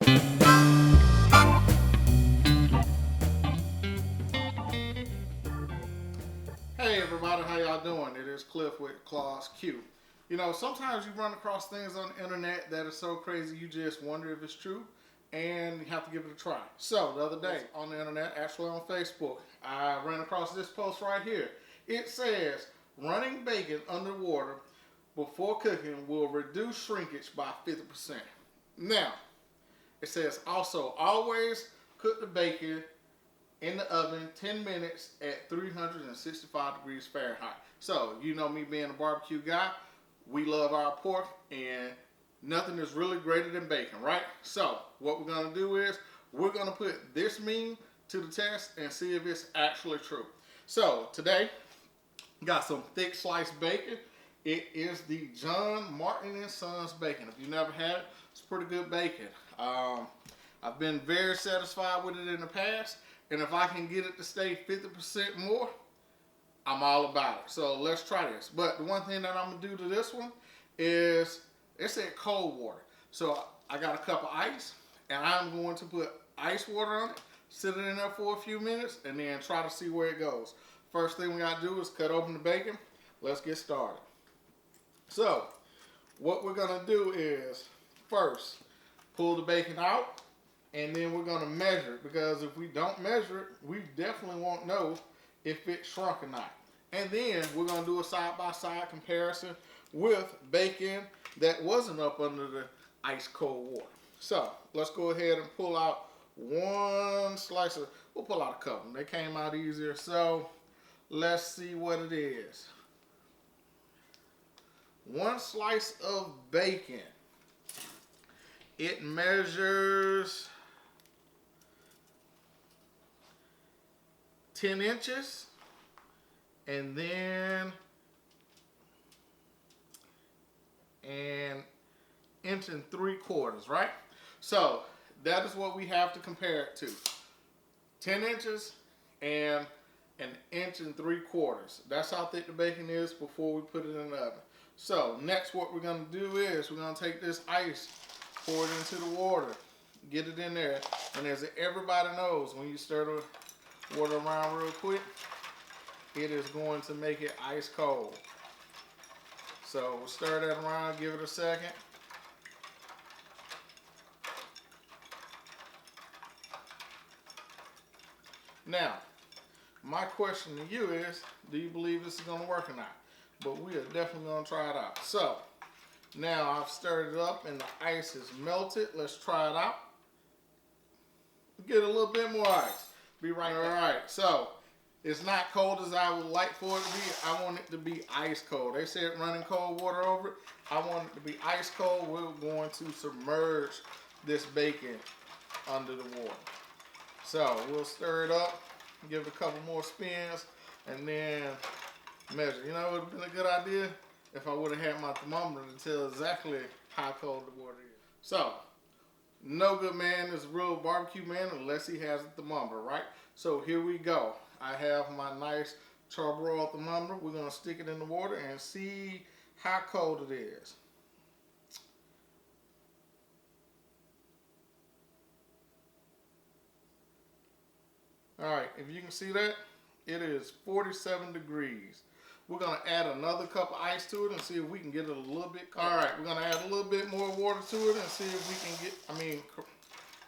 Hey everybody, how y'all doing? It is Cliff with Claus Q. You know, sometimes you run across things on the internet that are so crazy you just wonder if it's true, and you have to give it a try. So the other day on the internet, actually on Facebook, I ran across this post right here. It says, running bacon underwater before cooking will reduce shrinkage by 50%. Now, it says also always cook the bacon in the oven 10 minutes at 365 degrees Fahrenheit. So, you know me being a barbecue guy, we love our pork and nothing is really greater than bacon, right? So, what we're going to do is we're going to put this meme to the test and see if it's actually true. So, today, got some thick sliced bacon. It is the John Martin and Sons bacon. If you've never had it, it's pretty good bacon. I've been very satisfied with it in the past, and if I can get it to stay 50% more, I'm all about it. So let's try this. But the one thing that I'm gonna do to this one is, it said cold water. So I got a cup of ice, and I'm going to put ice water on it, sit it in there for a few minutes, and then try to see where it goes. First thing we gotta do is cut open the bacon. Let's get started. So what we're gonna do is first pull the bacon out, and then we're gonna measure it, because if we don't measure it, we definitely won't know if it shrunk or not. And then we're gonna do a side-by-side comparison with bacon that wasn't up under the ice cold water. So let's go ahead and pull out one slice of, we'll pull out a couple. They came out easier, so let's see what it is. One slice of bacon. It measures 10 inches, and then an inch and 3/4, right? So that is what we have to compare it to. 10 inches and an inch and 3/4. That's how thick the bacon is before we put it in the oven. So next what we're gonna do is we're gonna take this ice, pour it into the water, get it in there, and as everybody knows, when you stir the water around real quick, it is going to make it ice cold. So we'll stir that around, give it a second. Now, my question to you is, do you believe this is going to work or not? But we are definitely going to try it out. So, now I've stirred it up and the ice is melted. Let's try it out. Get a little bit more ice. Be right back. All right, so it's not cold as I would like for it to be. I want it to be ice cold. They said running cold water over it. I want it to be ice cold. We're going to submerge this bacon under the water. So we'll stir it up, give it a couple more spins, and then measure. You know, it would have been a good idea if I would have had my thermometer to tell exactly how cold the water is. So, no good man is a real barbecue man unless he has a thermometer, right? So here we go. I have my nice Char-Broil thermometer. We're going to stick it in the water and see how cold it is. Alright, if you can see that, it is 47 degrees. We're going to add another cup of ice to it and see if we can get it a little bit cold. Alright, we're going to add a little bit more water to it and see if we can get,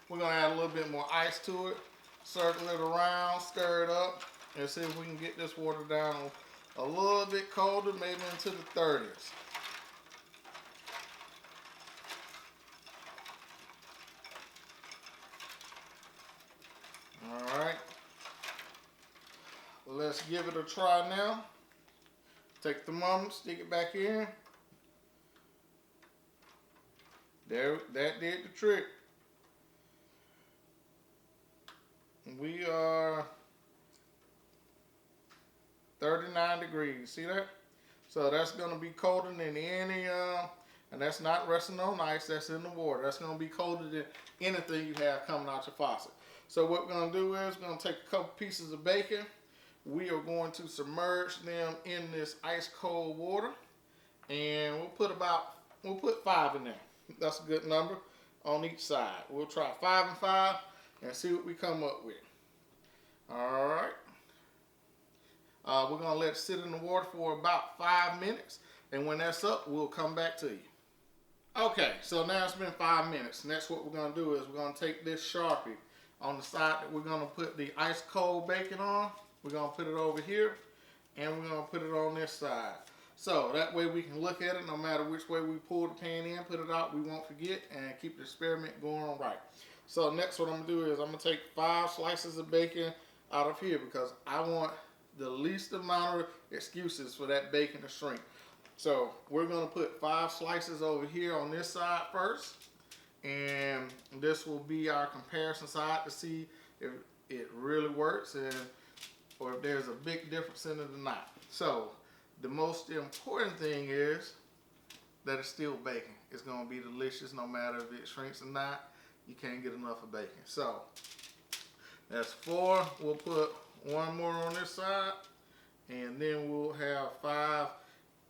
we're going to add a little bit more ice to it, circle it around, stir it up, and see if we can get this water down a little bit colder, maybe into the 30s. Alright, let's give it a try now. Take the thermometer, stick it back in. There, that did the trick. We are 39 degrees. See that? So that's going to be colder than any, and that's not resting on ice, that's in the water. That's going to be colder than anything you have coming out your faucet. So what we're going to do is we're going to take a couple pieces of bacon. We are going to submerge them in this ice cold water, and we'll put 5 in there. That's a good number. on each side. We'll try 5 and 5 and see what we come up with. All right. We're going to let it sit in the water for about 5 minutes. And when that's up, we'll come back to you. Okay, so now it's been 5 minutes. And that's what we're going to do is we're going to take this Sharpie on the side that we're going to put the ice cold bacon on. We're going to put it over here. And we're going to put it on this side. So that way we can look at it no matter which way we pull the pan in, put it out, we won't forget, and keep the experiment going right. So next what I'm going to do is I'm going to take 5 slices of bacon out of here because I want the least amount of excuses for that bacon to shrink. So we're going to put 5 slices over here on this side first. And this will be our comparison side to see if it really works and or if there's a big difference in it or not. So the most important thing is that it's still bacon. It's going to be delicious no matter if it shrinks or not. You can't get enough of bacon. So that's 4. We'll put 1 more on this side. And then we'll have 5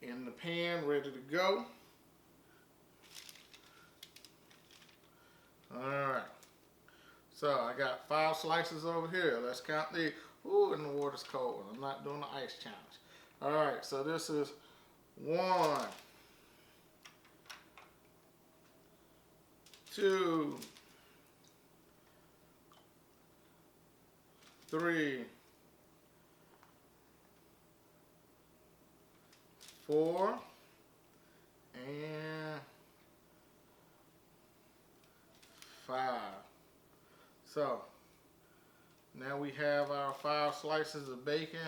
in the pan ready to go. Alright. So I got 5 slices over here. Let's count the... Ooh, and the water's cold. I'm not doing the ice challenge. Alright, so this is 1, 2, 3, 4, and 5. So now we have our 5 slices of bacon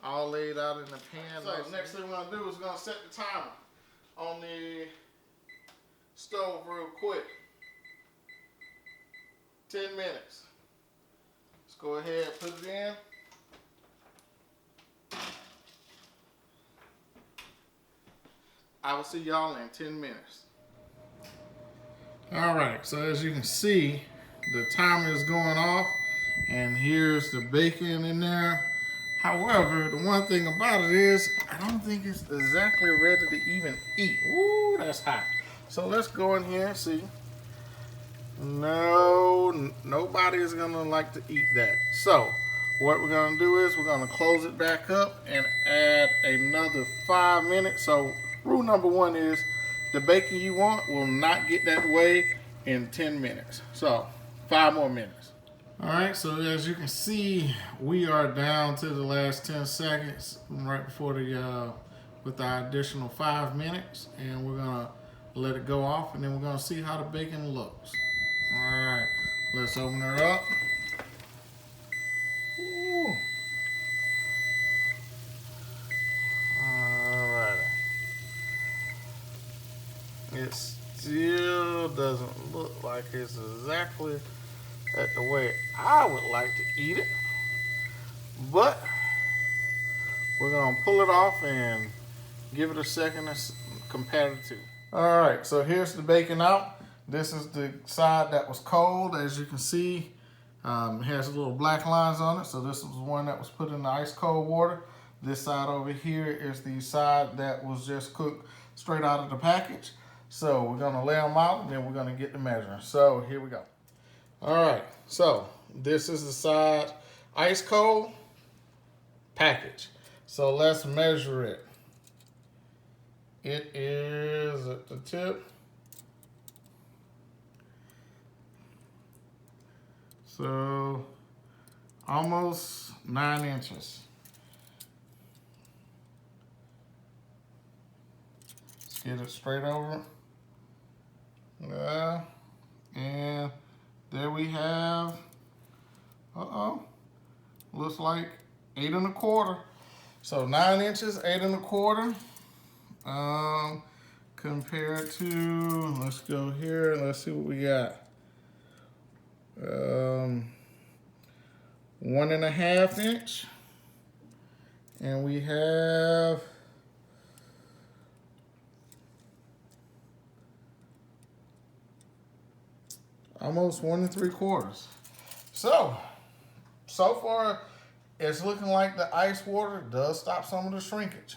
all laid out in the pan. So next thing we're going to do is we're going to set the timer on the stove real quick. 10 minutes. Let's go ahead and put it in. I will see y'all in 10 minutes. Alright, so as you can see, the timer is going off and here's the bacon in there. However, the one thing about it is I don't think it's exactly ready to even eat. Ooh, that's hot. So let's go in here and see. No, nobody is gonna like to eat that. So what we're gonna do is we're gonna close it back up and add another 5 minutes. So rule number 1 is the bacon you want will not get that way in 10 minutes. So 5 more minutes. All right, so as you can see, we are down to the last 10 seconds right before the with our additional 5 minutes, and we're gonna let it go off, and then we're gonna see how the bacon looks. All right, let's open her up. Ooh. All right. It still doesn't look like it's exactly the way I would like to eat it, but we're gonna pull it off and give it a second to compare the two. All right, so here's the bacon out. This is the side that was cold. As you can see, it has little black lines on it. So this was one that was put in the ice cold water. This side over here is the side that was just cooked straight out of the package. So we're gonna lay them out and then we're gonna get the measuring. So here we go. All right, so this is the side ice cold package. So let's measure it. It is at the tip. So almost 9 inches. Let's get it straight over. And there we have, looks like 8 1/4. So 9 inches, 8 1/4. Compared to, let's go here and let's see what we got. 1 1/2 inch. And we have almost 1 3/4. So far, it's looking like the ice water does stop some of the shrinkage.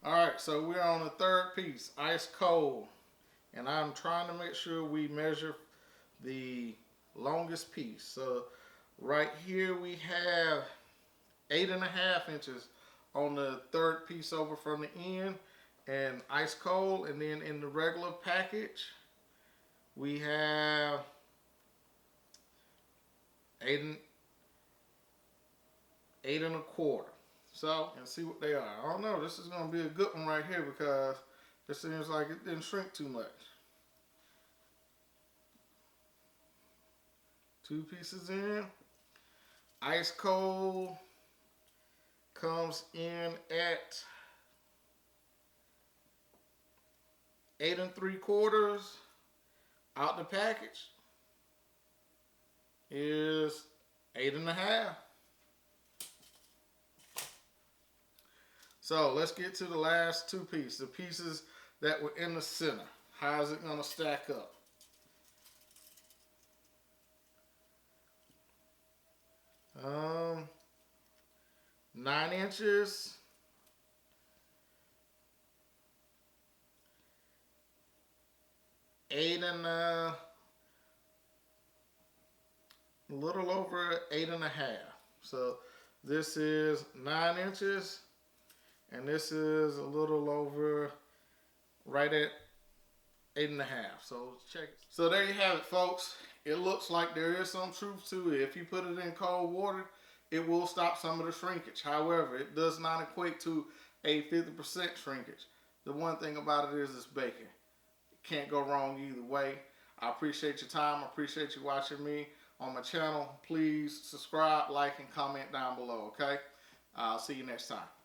All right, so we're on the 3rd piece, ice cold. And I'm trying to make sure we measure the longest piece. So right here we have 8.5 inches on the third piece over from the end, and ice cold. And then in the regular package we have 8.25. So, and see what they are. I don't know, this is gonna be a good one right here because it seems like it didn't shrink too much. 2 pieces in. Ice cold comes in at 8.75. Out the package is 8.5. So let's get to the last 2 pieces, the pieces that were in the center. How is it going to stack up? Um, 9 inches. 8 and a little over 8.5. So this is 9 inches, and this is a little over, right at 8.5. So check it. So there you have it, folks. It looks like there is some truth to it. If you put it in cold water, it will stop some of the shrinkage. However, it does not equate to a 50% shrinkage. The one thing about it is it's bacon. Can't go wrong either way. I appreciate your time. I appreciate you watching me on my channel. Please subscribe, like, and comment down below, okay? I'll see you next time.